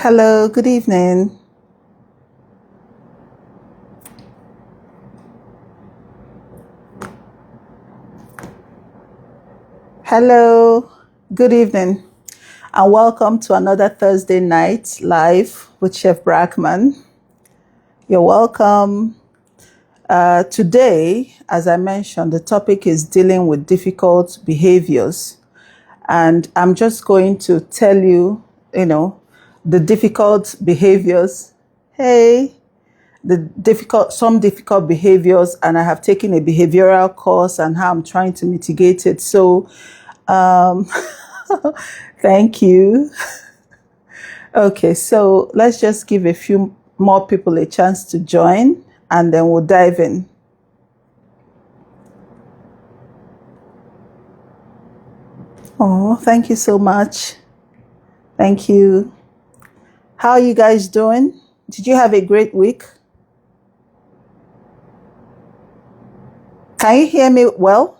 Hello, good evening. Hello, good evening, and welcome to another Thursday night live with Chef Brackman. You're welcome. Today, as I mentioned, the topic is dealing with difficult behaviors, and I'm just going to tell you, the difficult behaviors. Hey, some difficult behaviors, and I have taken a behavioral course and how I'm trying to mitigate it. So, thank you. Okay, so let's just give a few more people a chance to join and then we'll dive in. Oh, thank you so much. Thank you. How are you guys doing? Did you have a great week? Can you hear me well?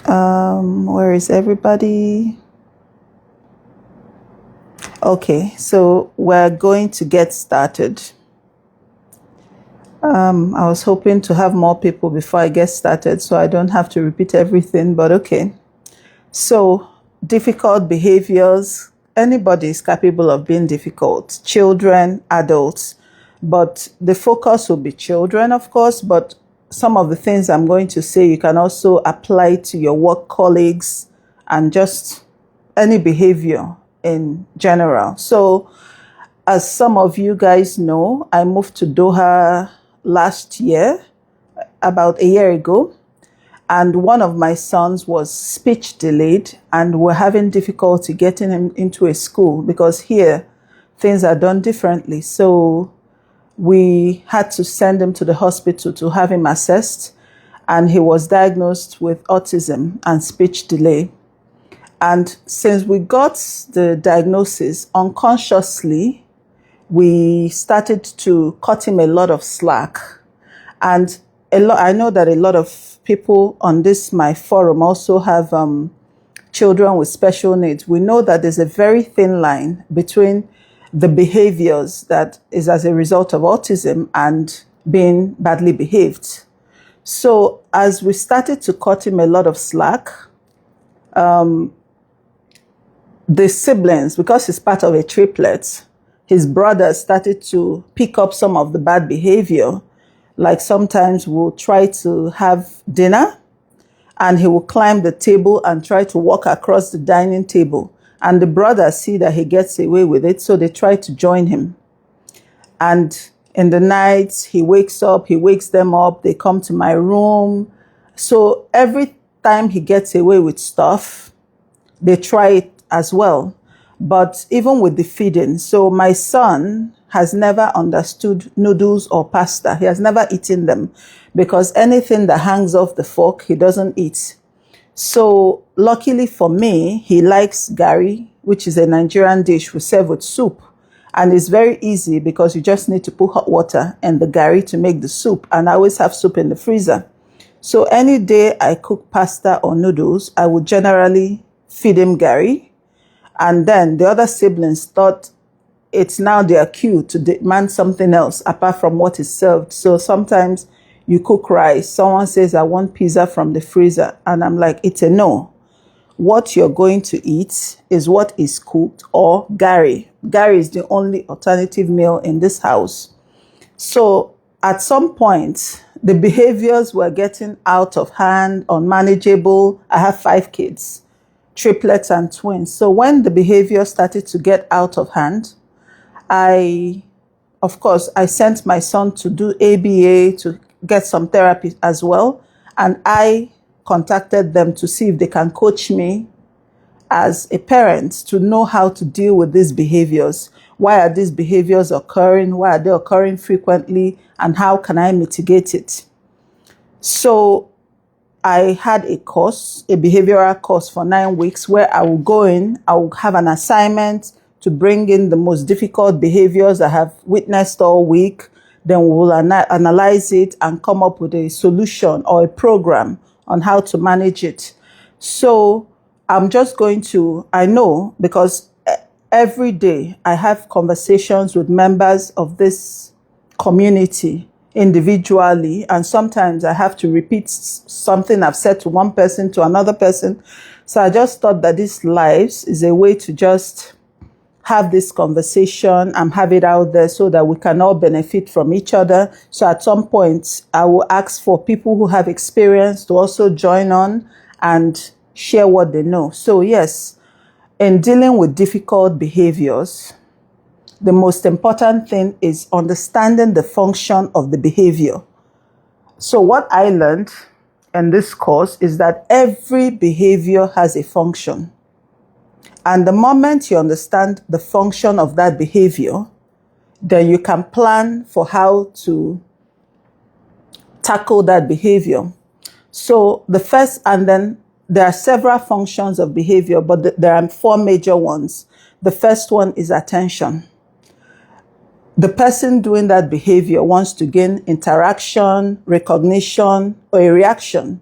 Where is everybody? Okay, so we're going to get started. I was hoping to have more people before I get started so I don't have to repeat everything, but okay. So, difficult behaviors. Anybody is capable of being difficult, children, adults, but the focus will be children, of course, but some of the things I'm going to say you can also apply to your work colleagues and just any behavior in general. So, as some of you guys know, I moved to Doha last year, about a year ago, and one of my sons was speech delayed and we're having difficulty getting him into a school because here things are done differently. So we had to send him to the hospital to have him assessed, and he was diagnosed with autism and speech delay. And since we got the diagnosis, unconsciously, we started to cut him a lot of slack. And I know that a lot of people on this, my forum, also have children with special needs. We know that there's a very thin line between the behaviors that is as a result of autism and being badly behaved. So as we started to cut him a lot of slack, the siblings, because he's part of a triplet, his brothers started to pick up some of the bad behavior. Like sometimes we'll try to have dinner and he will climb the table and try to walk across the dining table. And the brothers see that he gets away with it, so they try to join him. And in the night, he wakes them up, they come to my room. So every time he gets away with stuff, they try it as well. But even with the feeding, so my son has never understood noodles or pasta. He has never eaten them because anything that hangs off the fork, he doesn't eat. So luckily for me, he likes gari, which is a Nigerian dish we serve with soup. And it's very easy because you just need to put hot water in the gari to make the soup. And I always have soup in the freezer. So any day I cook pasta or noodles, I would generally feed him gari. And then the other siblings thought it's now their cue to demand something else apart from what is served. So sometimes you cook rice, someone says, I want pizza from the freezer. And I'm like, it's a no. What you're going to eat is what is cooked or gari. Gari is the only alternative meal in this house. So at some point, the behaviors were getting out of hand, unmanageable. I have 5 kids, triplets and twins. So when the behavior started to get out of hand, I sent my son to do ABA to get some therapy as well. And I contacted them to see if they can coach me as a parent to know how to deal with these behaviors. Why are these behaviors occurring? Why are they occurring frequently? And how can I mitigate it? So I had a behavioral course for 9 weeks where I will have an assignment to bring in the most difficult behaviors I have witnessed all week. Then we will analyze it and come up with a solution or a program on how to manage it. So I'm just going to, I know because every day I have conversations with members of this community individually, and sometimes I have to repeat something I've said to one person to another person. So I just thought that this lives is a way to just have this conversation and have it out there so that we can all benefit from each other. So at some point, I will ask for people who have experience to also join on and share what they know. So yes, in dealing with difficult behaviors, the most important thing is understanding the function of the behavior. So what I learned in this course is that every behavior has a function. And the moment you understand the function of that behavior, then you can plan for how to tackle that behavior. So the first, and then there are several functions of behavior, but there are four major ones. The first one is attention. The person doing that behavior wants to gain interaction, recognition, or a reaction.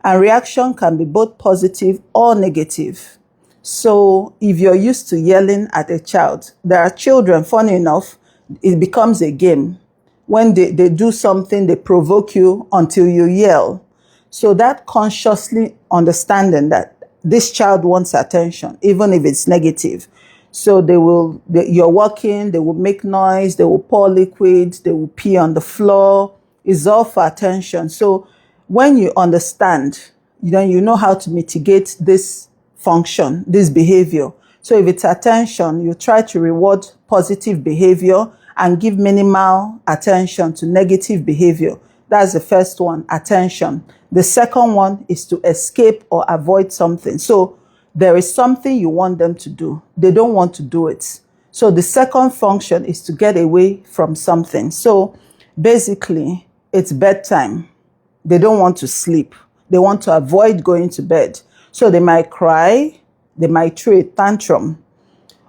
And reaction can be both positive or negative. So if you're used to yelling at a child, there are children, funny enough, it becomes a game. When they do something, they provoke you until you yell. So that consciously understanding that this child wants attention, even if it's negative. So you're walking, they will make noise, they will pour liquid, they will pee on the floor. It's all for attention. So when you understand, then you know how to mitigate this function, this behavior. So if it's attention, you try to reward positive behavior and give minimal attention to negative behavior. That's the first one, attention. The second one is to escape or avoid something. So there is something you want them to do. They don't want to do it. So the second function is to get away from something. So basically, it's bedtime. They don't want to sleep. They want to avoid going to bed. So they might cry, they might throw a tantrum,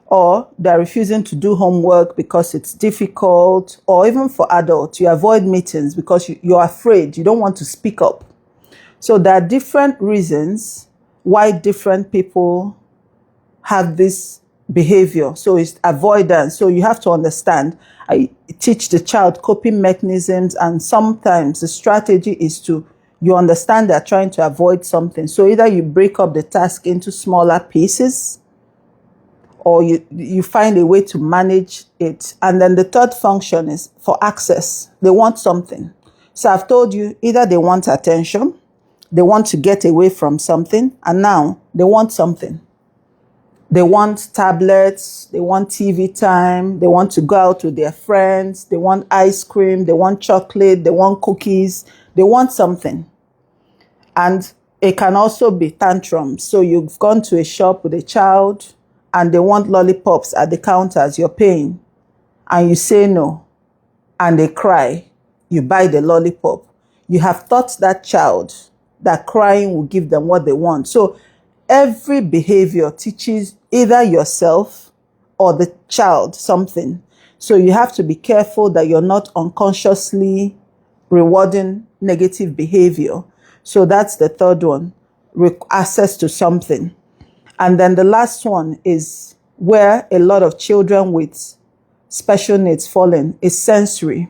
or they're refusing to do homework because it's difficult, or even for adults, you avoid meetings because you're afraid, you don't want to speak up. So there are different reasons why different people have this behavior. So it's avoidance. So you have to understand, I teach the child coping mechanisms, and sometimes the strategy is you understand they're trying to avoid something. So either you break up the task into smaller pieces, or you find a way to manage it. And then the third function is for access. They want something. So I've told you, either they want attention, they want to get away from something, and now they want something. They want tablets, they want TV time, they want to go out with their friends, they want ice cream, they want chocolate, they want cookies, they want something. And it can also be tantrums. So you've gone to a shop with a child and they want lollipops at the counters, you're paying, and you say no, and they cry, you buy the lollipop. You have taught that child that crying will give them what they want. So every behavior teaches either yourself or the child something. So you have to be careful that you're not unconsciously rewarding negative behavior. So that's the third one, access to something. And then the last one is where a lot of children with special needs fall in, is sensory.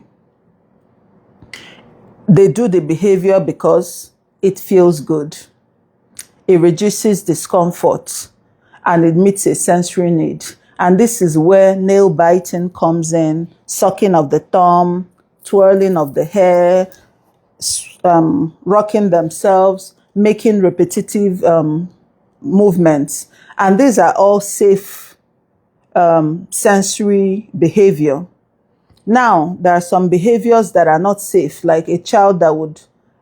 They do the behavior because it feels good. It reduces discomfort and it meets a sensory need. And this is where nail biting comes in, sucking of the thumb, twirling of the hair, rocking themselves, making repetitive movements. And these are all safe sensory behavior. Now, there are some behaviors that are not safe, like a child that would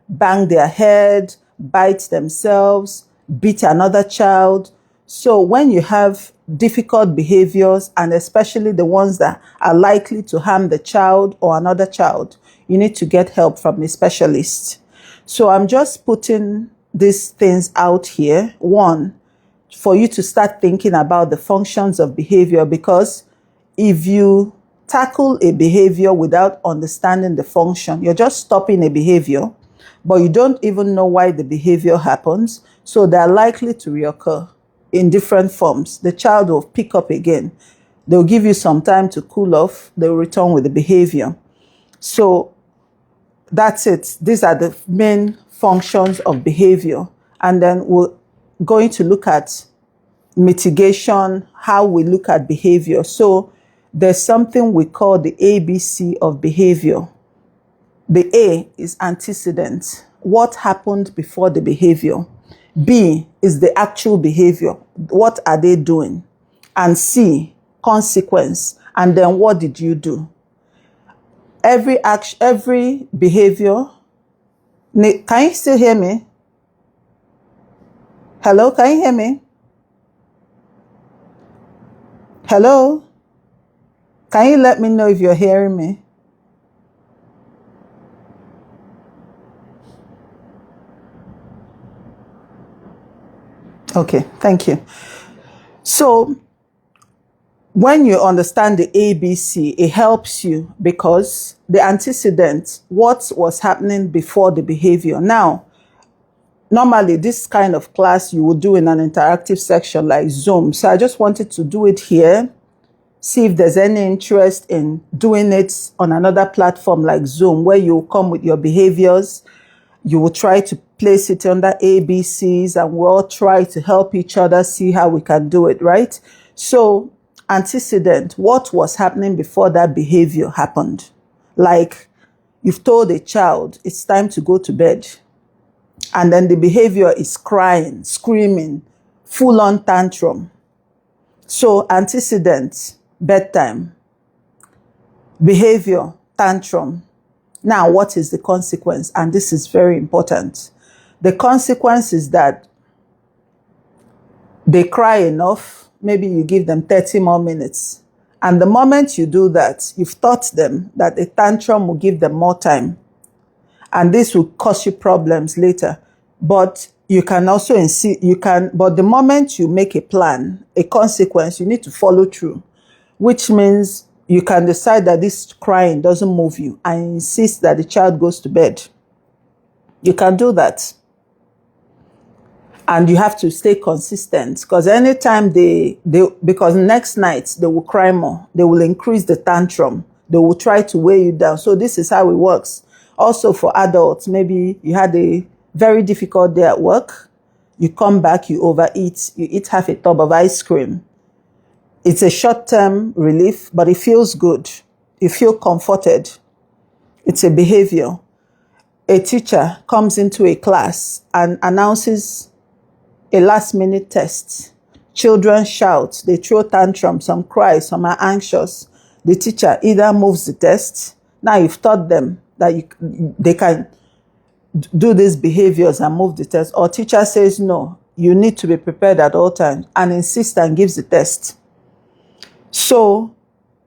bang their head, bite themselves, beat another child. So when you have difficult behaviors, and especially the ones that are likely to harm the child or another child, you need to get help from a specialist. So I'm just putting these things out here. One, for you to start thinking about the functions of behavior, because if you tackle a behavior without understanding the function, you're just stopping a behavior, but you don't even know why the behavior happens. So they're likely to reoccur. in different forms. The child will pick up again. They'll give you some time to cool off. They'll return with the behavior. So that's it. These are the main functions of behavior. And then we're going to look at mitigation, how we look at behavior. So there's something we call the ABC of behavior. The A is antecedent. What happened before the behavior? B is the actual behavior. What are they doing? And C, consequence. And then what did you do? Every action, every behavior. Can you still hear me? Hello, can you hear me? Hello? Can you let me know if you're hearing me? Okay, thank you. So when you understand the ABC, it helps you because the antecedent, what was happening before the behavior. Now, normally this kind of class you would do in an interactive section like Zoom. So I just wanted to do it here. See if there's any interest in doing it on another platform like Zoom, where you come with your behaviors. You will try to place it under ABCs and we'll all try to help each other see how we can do it, right? So antecedent, what was happening before that behavior happened? Like you've told a child it's time to go to bed, and then the behavior is crying, screaming, full-on tantrum. So antecedent, bedtime. Behavior, tantrum. Now, what is the consequence? And this is very important. The consequence is that they cry enough, maybe you give them 30 more minutes. And the moment you do that, you've taught them that a tantrum will give them more time. And this will cause you problems later. But you can also but the moment you make a plan, a consequence, you need to follow through, which means you can decide that this crying doesn't move you and insist that the child goes to bed. You can do that. And you have to stay consistent because anytime because next night they will cry more, they will increase the tantrum, they will try to weigh you down. So this is how it works. Also for adults, maybe you had a very difficult day at work, you come back, you overeat, you eat half a tub of ice cream. It's a short-term relief, but it feels good. You feel comforted. It's a behavior. A teacher comes into a class and announces a last-minute test. Children shout, they throw tantrums, some cry, some are anxious. The teacher either moves the test. Now you've taught them that they can do these behaviors and move the test. Or teacher says, no, you need to be prepared at all times and insists and gives the test. So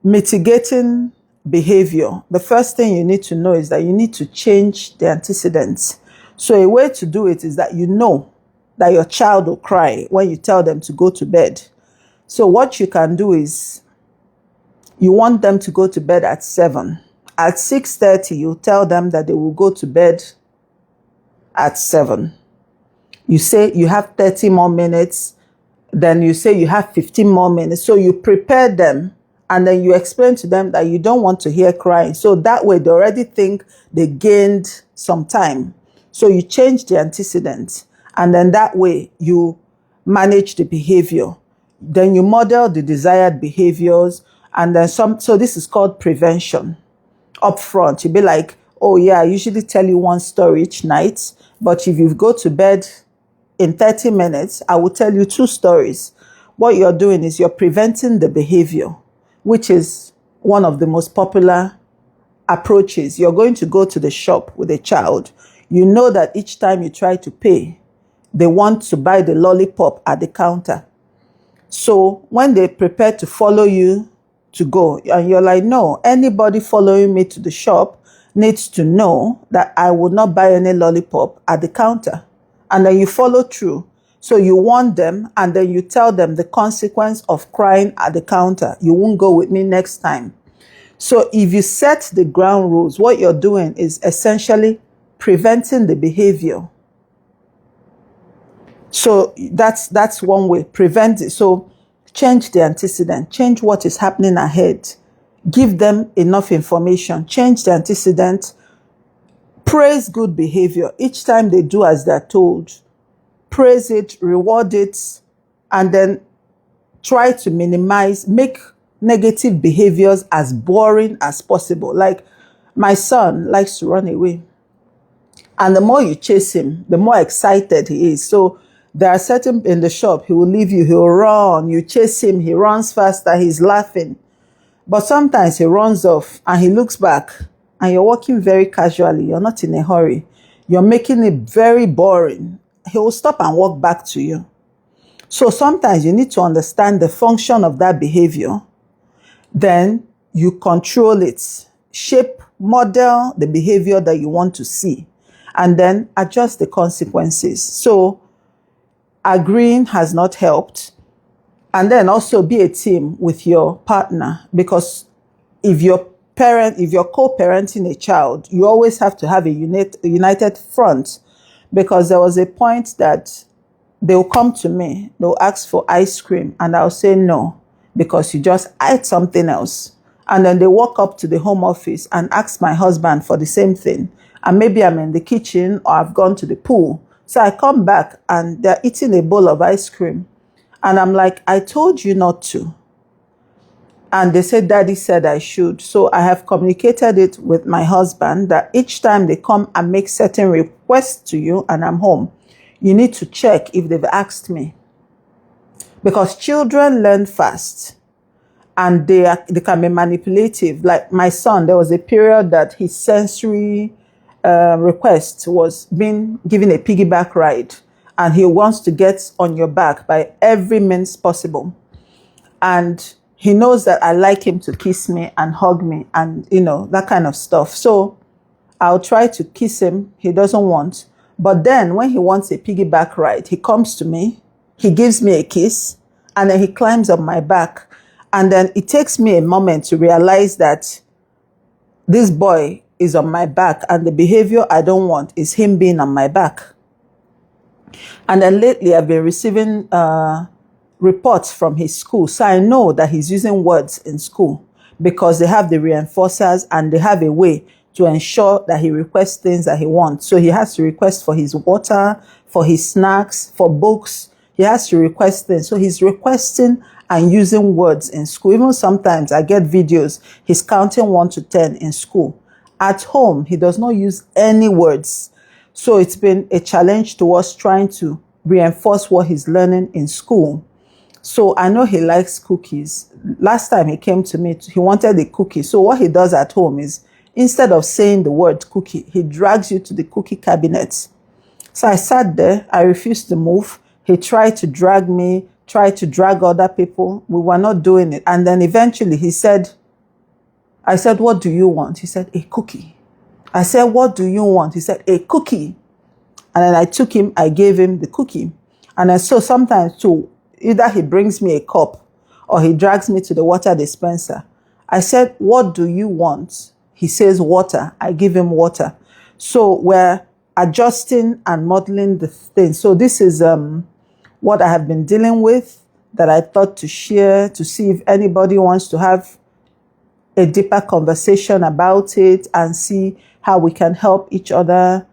mitigating behavior, the first thing you need to know is that you need to change the antecedents. So a way to do it is that you know that your child will cry when you tell them to go to bed. So what you can do is you want them to go to bed at 7. At 6:30, you tell them that they will go to bed at 7. You say you have 30 more minutes. Then you say you have 15 more minutes. So you prepare them and then you explain to them that you don't want to hear crying. So that way they already think they gained some time. So you change the antecedent and then that way you manage the behavior. Then you model the desired behaviors and then so this is called prevention. Up front, you'll be like, oh yeah, I usually tell you one story each night, but if you go to bed in 30 minutes, I will tell you 2 stories. What you're doing is you're preventing the behavior, which is one of the most popular approaches. You're going to go to the shop with a child. You know that each time you try to pay, they want to buy the lollipop at the counter. So when they prepare to follow you to go, and you're like, no, anybody following me to the shop needs to know that I will not buy any lollipop at the counter. And then you follow through. So you warn them and then you tell them the consequence of crying at the counter. You won't go with me next time. So if you set the ground rules, what you're doing is essentially preventing the behavior. So that's one way. Prevent it. So change the antecedent, change what is happening ahead, give them enough information, change the antecedent, praise good behavior. Each time they do as they're told, praise it, reward it, and then try to minimize, make negative behaviors as boring as possible. Like my son likes to run away. And the more you chase him, the more excited he is. So there are certain in the shop, he will leave you, he will run. You chase him, he runs faster, he's laughing. But sometimes he runs off and he looks back and you're walking very casually. You're not in a hurry. You're making it very boring. He will stop and walk back to you. So sometimes you need to understand the function of that behavior. Then you control it, shape, model the behavior that you want to see, and then adjust the consequences. So agreeing has not helped. And then also be a team with your partner, because if you're co-parenting a child, you always have to have a united front, because there was a point that they'll come to me, they'll ask for ice cream, and I'll say no, because you just ate something else. And then they walk up to the home office and ask my husband for the same thing. And maybe I'm in the kitchen or I've gone to the pool. So I come back and they're eating a bowl of ice cream. And I'm like, I told you not to. And they said, Daddy said I should. So I have communicated it with my husband that each time they come and make certain requests to you and I'm home, you need to check if they've asked me. Because children learn fast and they can be manipulative. Like my son, there was a period that his sensory request was being given a piggyback ride, and he wants to get on your back by every means possible. And he knows that I like him to kiss me and hug me and, that kind of stuff. So I'll try to kiss him. He doesn't want. But then when he wants a piggyback ride, he comes to me, he gives me a kiss, and then he climbs on my back. And then it takes me a moment to realize that this boy is on my back, and the behavior I don't want is him being on my back. And then lately I've been receiving reports from his school. So I know that he's using words in school, because they have the reinforcers and they have a way to ensure that he requests things that he wants. So he has to request for his water, for his snacks, for books. He has to request things. So he's requesting and using words in school. Even sometimes I get videos, he's counting 1 to 10 in school. At home, he does not use any words. So it's been a challenge to us trying to reinforce what he's learning in school. So I know he likes cookies. Last time he came to me, he wanted a cookie. So what he does at home is, instead of saying the word cookie, he drags you to the cookie cabinet. So I sat there. I refused to move. He tried to drag me, tried to drag other people. We were not doing it. And then eventually I said, what do you want? He said, a cookie. I said, what do you want? He said, a cookie. And then I took him, I gave him the cookie. And then so sometimes too, either he brings me a cup or he drags me to the water dispenser. I said, what do you want? He says water. I give him water. So we're adjusting and modeling the thing. So this is what I have been dealing with, that I thought to share, to see if anybody wants to have a deeper conversation about it and see how we can help each other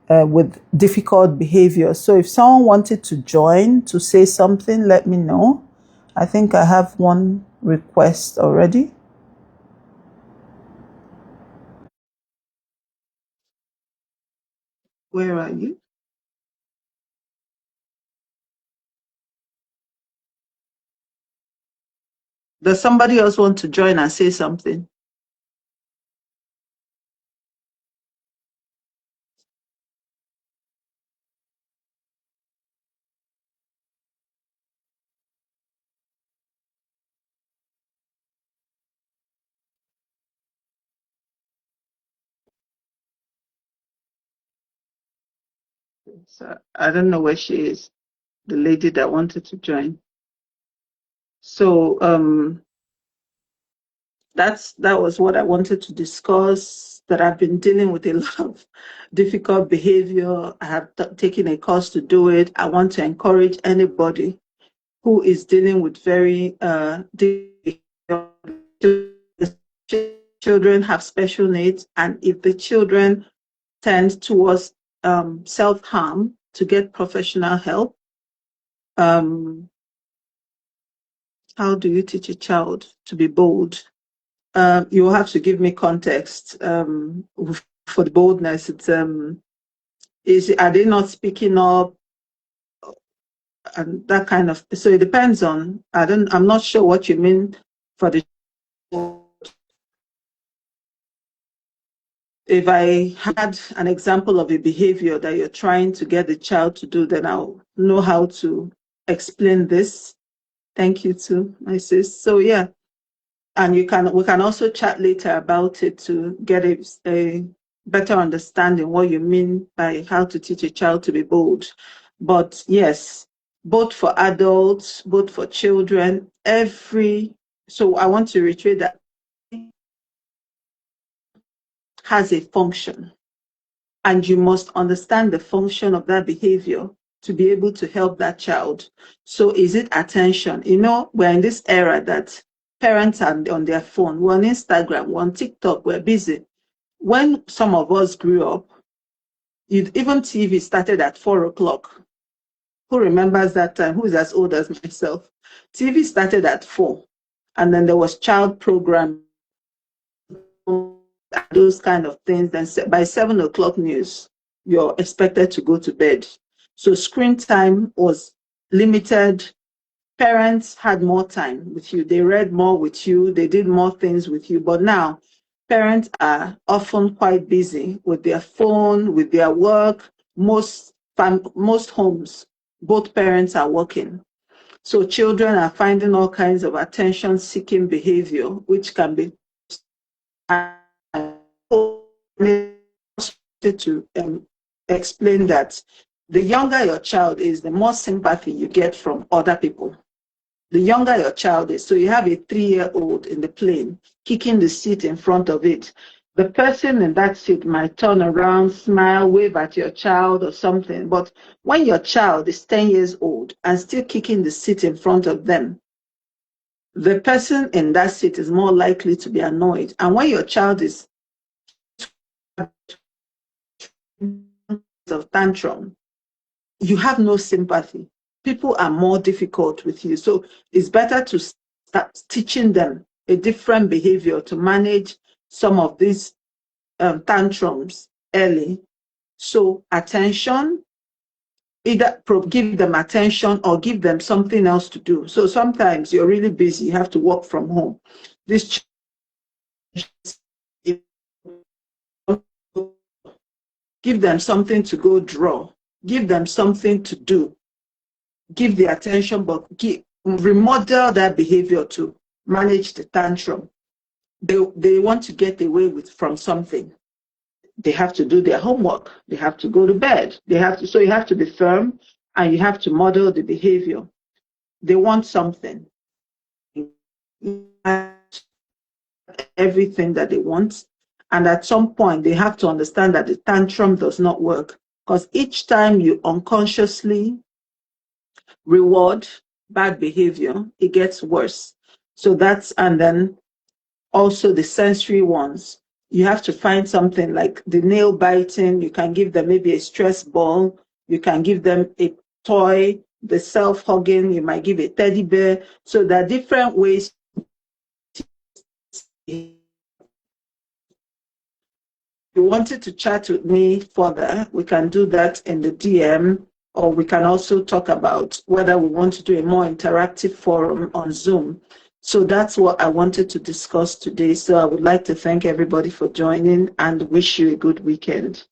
with difficult behavior. So if someone wanted to join to say something, let me know. I think I have one request already. Where are you? Does somebody else want to join and say something? So I don't know where she is, the lady that wanted to join. So that was what I wanted to discuss. that I've been dealing with a lot of difficult behavior. I have taken a course to do it. I want to encourage anybody who is dealing with very children have special needs, and if the children tend towards self-harm, to get professional help. How do you teach a child to be bold? You will have to give me context for the boldness. It's are they not speaking up and that kind of. So it depends on. I'm not sure what you mean for the. If I had an example of a behavior that you're trying to get the child to do, then I'll know how to explain this. Thank you too, my sis. So yeah, and we can also chat later about it to get a better understanding what you mean by how to teach a child to be bold. But yes, both for adults, both for children, so I want to reiterate that has a function, and you must understand the function of that behavior to be able to help that child. So is it attention? We're in this era that parents are on their phone, we're on Instagram, we're on TikTok, we're busy. When some of us grew up, even TV started at 4 o'clock. Who remembers that time? Who is as old as myself? TV started at 4, and then there was child program, those kind of things. Then by 7 o'clock news, you're expected to go to bed. So screen time was limited. Parents had more time with you. They read more with you. They did more things with you. But now, parents are often quite busy with their phone, with their work. Most homes, both parents are working. So children are finding all kinds of attention-seeking behavior, which can be to explain that the younger your child is, the more sympathy you get from other people. The younger your child is, so you have a 3-year-old in the plane kicking the seat in front of it. The person in that seat might turn around, smile, wave at your child or something. But when your child is 10 years old and still kicking the seat in front of them, the person in that seat is more likely to be annoyed. And when your child is of tantrum, you have no sympathy. People are more difficult with you. So it's better to start teaching them a different behavior to manage some of these tantrums early. So attention, either give them attention or give them something else to do. So sometimes you're really busy, you have to work from home. This give them something to go draw. Give them something to do. Give the attention, but remodel that behavior to manage the tantrum. They want to get away from something. They have to do their homework. They have to go to bed. So you have to be firm and you have to model the behavior. They want something. Everything that they want. And at some point, they have to understand that the tantrum does not work. Because each time you unconsciously reward bad behavior, it gets worse. So and then also the sensory ones. You have to find something like the nail biting. You can give them maybe a stress ball. You can give them a toy, the self-hugging. You might give a teddy bear. So there are different ways. If you wanted to chat with me further, we can do that in the DM, or we can also talk about whether we want to do a more interactive forum on Zoom. So that's what I wanted to discuss today. So I would like to thank everybody for joining and wish you a good weekend.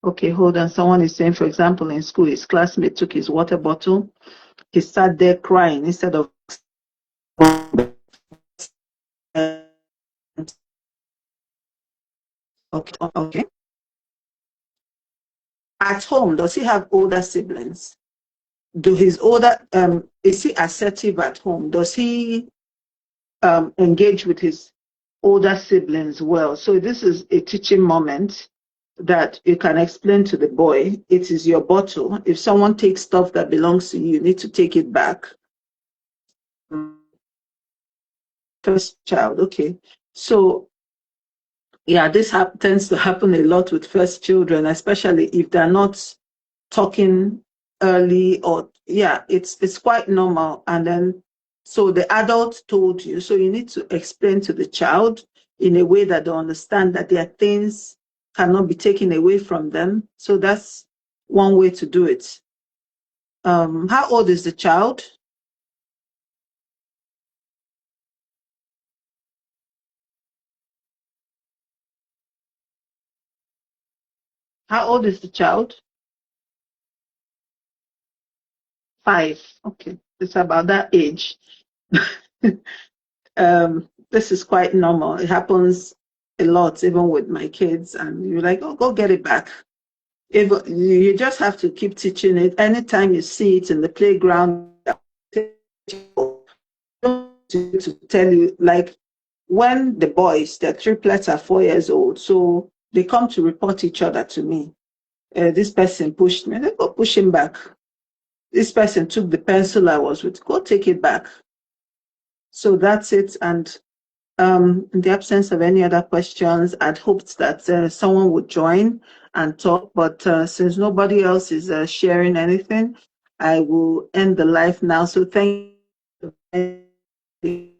Okay, hold on. Someone is saying, for example, in school, his classmate took his water bottle. He sat there crying instead of okay. At home, does he have older siblings? Is he assertive at home? Does he engage with his older siblings well. So this is a teaching moment that you can explain to the boy. It is your bottle. If someone takes stuff that belongs to you, you need to take it back. First child, okay. So yeah, this tends to happen a lot with first children, especially if they're not talking early, or yeah, it's quite normal. And then so the adult told you, so you need to explain to the child in a way that they understand that their things cannot be taken away from them. So that's one way to do it. How old is the child? How old is the child? 5. Okay, it's about that age. This is quite normal. It happens a lot, even with my kids, and you're like, oh, go get it back. If you just have to keep teaching it. Anytime you see it in the playground, to tell you, like when the boys, the triplets are 4 years old, so they come to report each other to me. This person pushed me. They go push him back. This person took the pencil I was with. Go take it back. So that's it. And in the absence of any other questions, I'd hoped that someone would join and talk, but since nobody else is sharing anything, I will end the live now. So thank you.